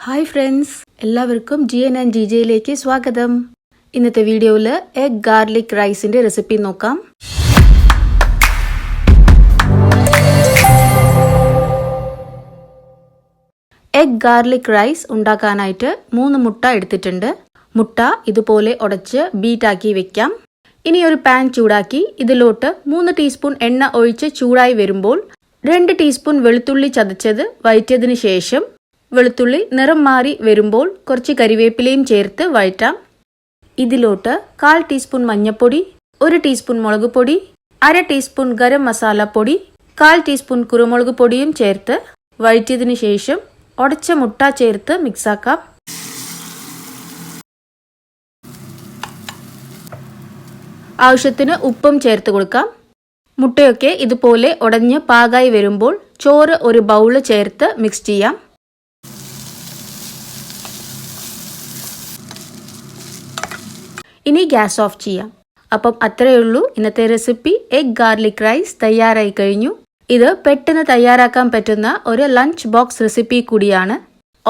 Hi friends, എല്ലാവർക്കും GN&GJയിലേക്ക് സ്വാഗതം. ഇന്നത്തെ വീഡിയോയിൽ എഗ് ഗാർലിക് റൈസിൻ്റെ റെസിപ്പി നോക്കാം. എഗ് ഗാർലിക് റൈസ് ഉണ്ടാക്കാനായിട്ട് 3 മുട്ട എടുത്തിട്ടുണ്ട്. മുട്ട ഇതുപോലെ ഉടച്ച് ബീറ്റാക്കി വെക്കാം. ഇനി ഒരു പാൻ ചൂടാക്കി ഇതിലോട്ട് 3 ടീസ്പൂൺ എണ്ണ ഒഴിച്ച് ചൂടായി വരുമ്പോൾ 2 ടീസ്പൂൺ വെളുത്തുള്ളി ചതച്ചത് വഴറ്റിയതിനു ശേഷം വെളുത്തുള്ളി നിറം മാറി വരുമ്പോൾ കുറച്ച് കരിവേപ്പിലയും ചേർത്ത് വഴറ്റാം. ഇതിലോട്ട് 1/4 ടീസ്പൂൺ മഞ്ഞൾപ്പൊടി, 1 ടീസ്പൂൺ മുളക് പൊടി, 1/2 ടീസ്പൂൺ ഗരം മസാല പൊടി, 1/4 ടീസ്പൂൺ കുരുമുളക് പൊടിയും ചേർത്ത് വഴറ്റിയതിനു ശേഷം ഉടച്ച മുട്ട ചേർത്ത് മിക്സാക്കാം. ആവശ്യത്തിന് ഉപ്പും ചേർത്ത് കൊടുക്കാം. മുട്ടയൊക്കെ ഇതുപോലെ ഉടഞ്ഞ് പാകായി വരുമ്പോൾ ചോറ് ഒരു ബൗള് ചേർത്ത് മിക്സ് ചെയ്യാം. ഇനി ഗ്യാസ് ഓഫ് ചെയ്യാം. അപ്പം അത്രയേ ഉള്ളൂ, ഇന്നത്തെ റെസിപ്പി എഗ് ഗാർലിക് റൈസ് തയ്യാറായി കഴിഞ്ഞു. ഇത് പെട്ടെന്ന് തയ്യാറാക്കാൻ പറ്റുന്ന ഒരു ലഞ്ച് ബോക്സ് റെസിപ്പി കൂടിയാണ്.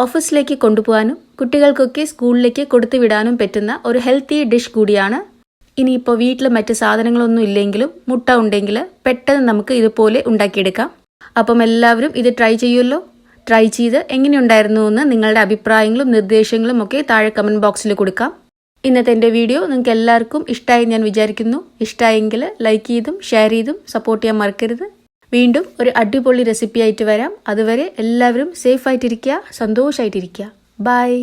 ഓഫീസിലേക്ക് കൊണ്ടുപോകാനും കുട്ടികൾക്കൊക്കെ സ്കൂളിലേക്ക് കൊടുത്തു വിടാനും പറ്റുന്ന ഒരു ഹെൽത്തി ഡിഷ് കൂടിയാണ്. ഇനിയിപ്പോൾ വീട്ടിൽ മറ്റ് സാധനങ്ങളൊന്നും ഇല്ലെങ്കിലും മുട്ട ഉണ്ടെങ്കിൽ പെട്ടെന്ന് നമുക്ക് ഇതുപോലെ ഉണ്ടാക്കിയെടുക്കാം. അപ്പം എല്ലാവരും ഇത് ട്രൈ ചെയ്യുമല്ലോ. ട്രൈ ചെയ്ത് എങ്ങനെയുണ്ടായിരുന്നു എന്ന് നിങ്ങളുടെ അഭിപ്രായങ്ങളും നിർദ്ദേശങ്ങളും ഒക്കെ താഴെ കമൻറ്റ് ബോക്സിൽ കൊടുക്കാം. ഇന്നത്തെ എൻ്റെ വീഡിയോ നിങ്ങൾക്ക് എല്ലാവർക്കും ഇഷ്ടമായി ഞാൻ വിചാരിക്കുന്നു. ഇഷ്ടമായെങ്കിൽ ലൈക്ക് ചെയ്തും ഷെയർ ചെയ്തും സപ്പോർട്ട് ചെയ്യാൻ മറക്കരുത്. വീണ്ടും ഒരു അടിപൊളി റെസിപ്പി ആയിട്ട് വരാം. അതുവരെ എല്ലാവരും സേഫ് ആയിട്ടിരിക്കുക, സന്തോഷമായിട്ടിരിക്കുക. ബൈ.